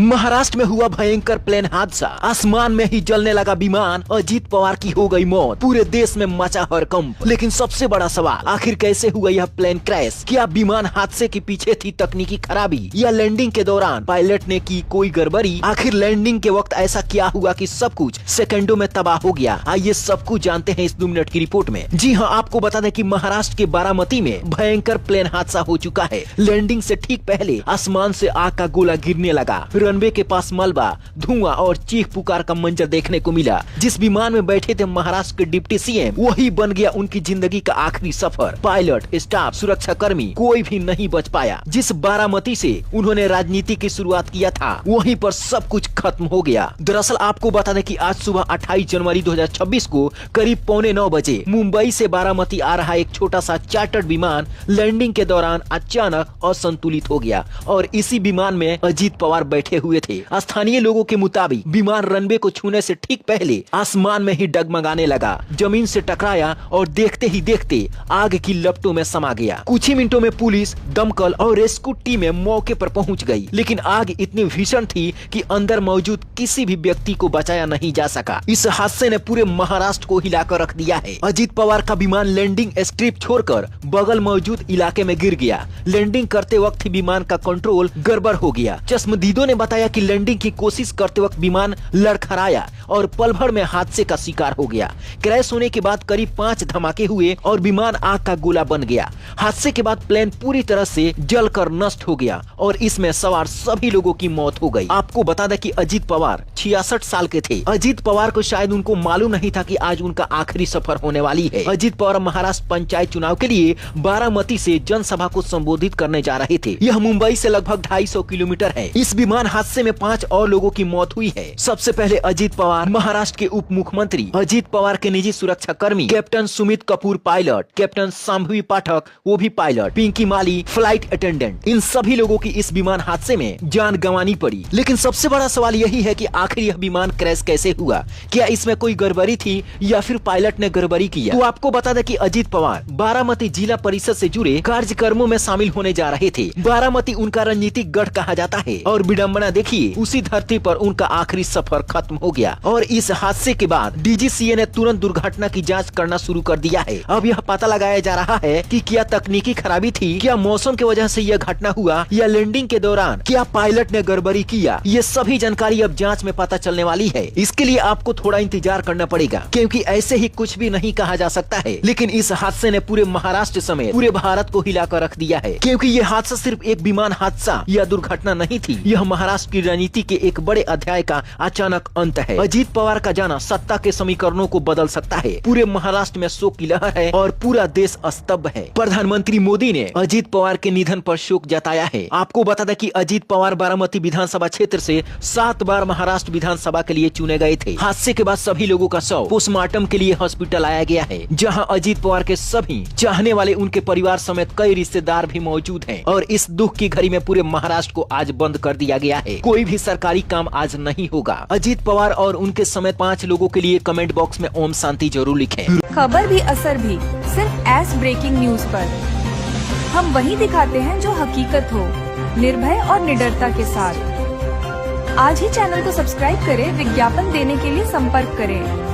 महाराष्ट्र में हुआ भयंकर प्लेन हादसा, आसमान में ही जलने लगा विमान, अजीत पवार की हो गई मौत, पूरे देश में मचा हड़कंप। लेकिन सबसे बड़ा सवाल, आखिर कैसे हुआ यह प्लेन क्रैश? क्या विमान हादसे के पीछे थी तकनीकी खराबी या लैंडिंग के दौरान पायलट ने की कोई गड़बड़ी? आखिर लैंडिंग के वक्त ऐसा क्या हुआ कि सब कुछ सेकंडों में तबाह हो गया? आइए सब कुछ जानते हैं इस 2 मिनट की रिपोर्ट में। जी हाँ, आपको बता दें कि महाराष्ट्र के बारामती में भयंकर प्लेन हादसा हो चुका है। लैंडिंग से ठीक पहले आसमान से आग का गोला गिरने लगा। रनवे के पास मलबा, धुआं और चीख पुकार का मंजर देखने को मिला। जिस विमान में बैठे थे महाराष्ट्र के डिप्टी सीएम, वही बन गया उनकी जिंदगी का आखिरी सफर। पायलट, स्टाफ, सुरक्षा कर्मी कोई भी नहीं बच पाया। जिस बारामती से उन्होंने राजनीति की शुरुआत किया था, वहीं पर सब कुछ खत्म हो गया। दरअसल आपको बता दें कि आज सुबह 28 जनवरी 2026 को करीब 8:45 बजे मुंबई से बारामती आ रहा एक छोटा सा चार्टर्ड विमान लैंडिंग के दौरान अचानक असंतुलित हो गया और इसी विमान में अजीत पवार बैठे हुए थे। स्थानीय लोगों के मुताबिक विमान रनवे को छूने से ठीक पहले आसमान में ही डगमगाने लगा, जमीन से टकराया और देखते ही देखते आग की लपटों में समा गया। कुछ ही मिनटों में पुलिस, दमकल और रेस्क्यू टीमें मौके पर पहुंच गई, लेकिन आग इतनी भीषण थी कि अंदर मौजूद किसी भी व्यक्ति को बचाया नहीं जा सका। इस हादसे ने पूरे महाराष्ट्र को हिलाकर रख दिया है। अजीत पवार का विमान लैंडिंग स्ट्रिप छोड़कर बगल मौजूद इलाके में गिर गया। लैंडिंग करते वक्त ही विमान का कंट्रोल गड़बड़ हो गया। चश्मदीदों ने बताया कि लैंडिंग की कोशिश करते वक्त विमान लड़खड़ाया और पल भर में हादसे का शिकार हो गया। क्रैश होने के बाद करीब 5 धमाके हुए और विमान आग का गोला बन गया। हादसे के बाद प्लेन पूरी तरह से जलकर नष्ट हो गया और इसमें सवार सभी लोगों की मौत हो गई। आपको बता दें कि अजीत पवार 66 साल के थे। अजीत पवार को शायद उनको मालूम नहीं था कि आज उनका आखिरी सफर होने वाली है। अजीत पवार महाराष्ट्र पंचायत चुनाव के लिए बारामती से जनसभा को संबोधित करने जा रहे थे। यह मुंबई से लगभग 250 किलोमीटर है। इस विमान हादसे में 5 और लोगों की मौत हुई है। सबसे पहले अजीत पवार, महाराष्ट्र के उप मुख्यमंत्री, अजीत पवार के निजी सुरक्षा कर्मी, captain Sumit Kapoor pilot, captain Shambhavi Pathak वो भी pilot, Pinki Mali flight attendant, इन सभी लोगों की इस विमान हादसे में जान गंवानी पड़ी। लेकिन सबसे बड़ा सवाल यही है कि आखिर यह विमान क्रैश कैसे हुआ? क्या इसमें कोई गड़बड़ी थी या फिर पायलट ने गड़बड़ी किया? तो आपको बता दें कि अजीत पवार बारामती जिला परिषद से जुड़े कार्यक्रमों में शामिल होने जा रहे थे। बारामती उनका राजनीतिक गढ़ कहा जाता है और विडंबना देखिए, उसी धरती पर उनका आखिरी सफर खत्म हो गया। और इस हादसे के बाद डीजीसीए ने तुरंत दुर्घटना की जांच करना शुरू कर दिया है। अब यह पता लगाया जा रहा है कि क्या तकनीकी खराबी थी, क्या मौसम की वजह से यह घटना हुआ या लैंडिंग के दौरान क्या पायलट ने गड़बड़ी किया। ये सभी जानकारी अब जांच में पता चलने वाली है। इसके लिए आपको थोड़ा इंतजार करना पड़ेगा, क्योंकि ऐसे ही कुछ भी नहीं कहा जा सकता है। लेकिन इस हादसे ने पूरे महाराष्ट्र समेत पूरे भारत को हिलाकर रख दिया है, क्योंकि ये हादसा सिर्फ एक विमान हादसा या दुर्घटना नहीं थी। यह महाराष्ट्र की राजनीति के एक बड़े अध्याय का अचानक अंत है। अजीत पवार का जाना सत्ता के समीकरणों को बदल सकता है। पूरे महाराष्ट्र में शोक की लहर है और पूरा देश स्तब्ध है। प्रधानमंत्री मोदी ने अजीत पवार के निधन पर शोक जताया है। आपको बता दें कि अजीत पवार बारामती विधानसभा क्षेत्र से 7 बार महाराष्ट्र विधानसभा के लिए चुने गए थे। हादसे के बाद सभी लोगों का शव पोस्टमार्टम के लिए हॉस्पिटल लाया गया है, जहां अजीत पवार के सभी चाहने वाले, उनके परिवार समेत कई रिश्तेदार भी मौजूद हैं। और इस दुख की घड़ी में पूरे महाराष्ट्र को आज बंद कर दिया गया है। कोई भी सरकारी काम आज नहीं होगा। अजीत पवार और उनके समेत 5 लोगों के लिए कमेंट बॉक्स में ओम शांति जरूर लिखें। खबर भी असर भी सिर्फ एस ब्रेकिंग न्यूज पर। हम वही दिखाते हैं जो हकीकत हो, निर्भय और निडरता के साथ। आज ही चैनल को सब्सक्राइब करें। विज्ञापन देने के लिए संपर्क करें।